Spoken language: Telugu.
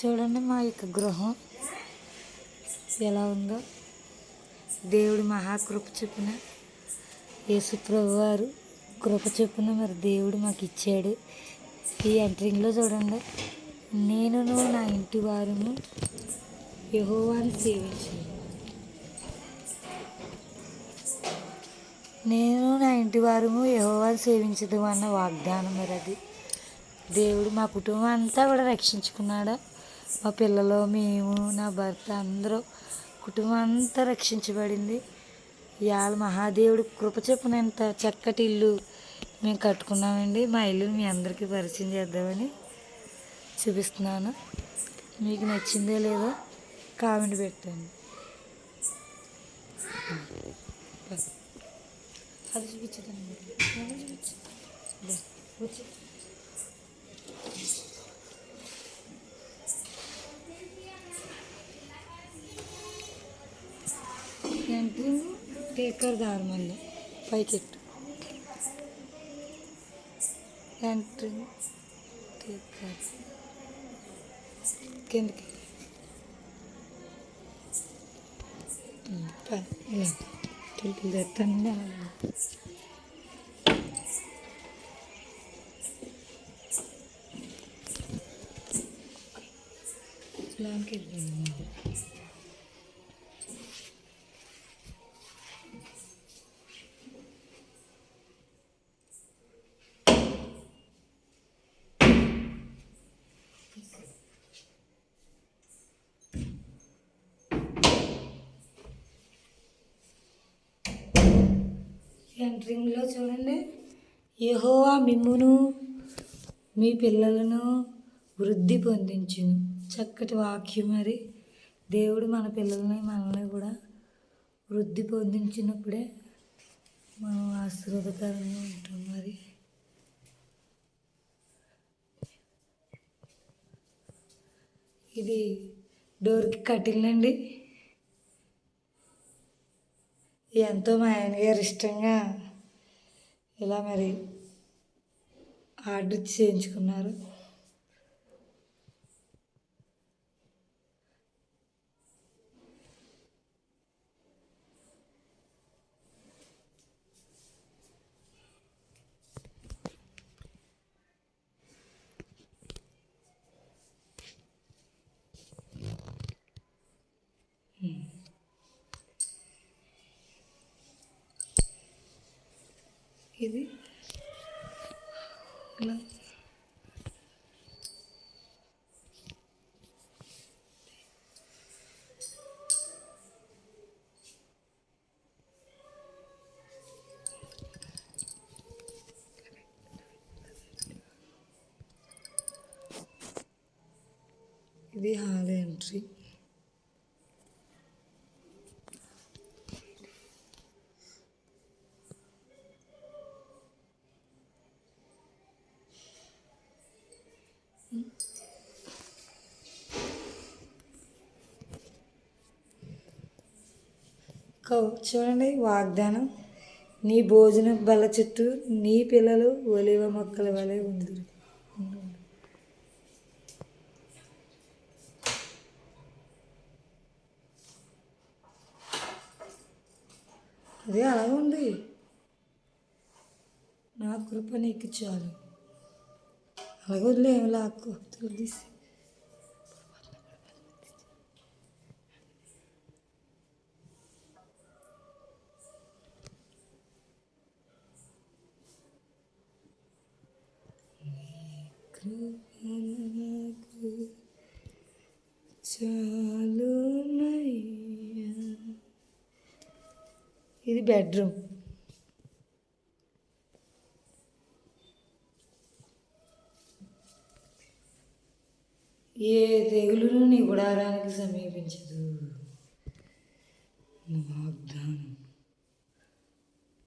చూడండి మా యొక్క గృహం ఎలా ఉందో. దేవుడి మహాకృప చొప్పున యేసుప్రభు వారు కృప చొప్పున మరి దేవుడు మాకు ఇచ్చాడు. ఈ ఎంట్రింగ్లో చూడండి, నేనును నా ఇంటి వారును యెహోవాను సేవించాను. నేను నా ఇంటి వారము యెహోవాను సేవించదు అన్న వాగ్దానం. మరి అది దేవుడు మా కుటుంబం అంతా కూడా రక్షించుకున్నాడు. మా పిల్లలు, మేము, నా భర్త అందరూ కుటుంబం అంతా రక్షించబడింది. ఇవాళ మహాదేవుడు కృప చొప్పున ఎంత చక్కటి ఇల్లు మేము కట్టుకున్నామండి. మా ఇల్లుని మీ అందరికీ పరిచయం చేద్దామని చూపిస్తున్నాను. మీకు నచ్చిందో లేదో కామెంట్ పెట్టండి. అది చూపించదండి, వచ్చి ఎంట్రింగ్ టేకర్ దారి మళ్ళీ పైకెట్టు. ఎంట్రింగ్ టేకర్ కిందకి ఇలా తెలుపులు తెస్తాను. ఇలాంటి ఎంట్రింగ్లో చూడండి, యెహోవా మిమ్మును మీ పిల్లలను వృద్ధి పొందించును. చక్కటి వాక్యం. మరి దేవుడు మన పిల్లల్ని మనల్ని కూడా వృద్ధి పొందించినప్పుడే మనం ఆశీర్వాదకరంగా ఉంటాం. మరి ఇది డోర్కి కట్టిల్లండి. ఎంతో మా ఆయన గారు ఇష్టంగా ఇలా మరి ఆర్డర్ చేయించుకున్నారు. ఇది ఇలా ఇది హాల్ ఎంట్రీ. చూడండి వాగ్దానం, నీ భోజన బల చుట్టూ నీ పిల్లలు ఒలివ మొక్కల వలె ఉందురు. అదే అలా ఉంది. నా కృప నీకు చాలు. అలాగే వదిలేము లాక్కు తీసి. చాలు. ఇది బెడ్రూమ్. ఏ తెగులును నీ గుడారానికి సమీపించదు. వాగ్దానం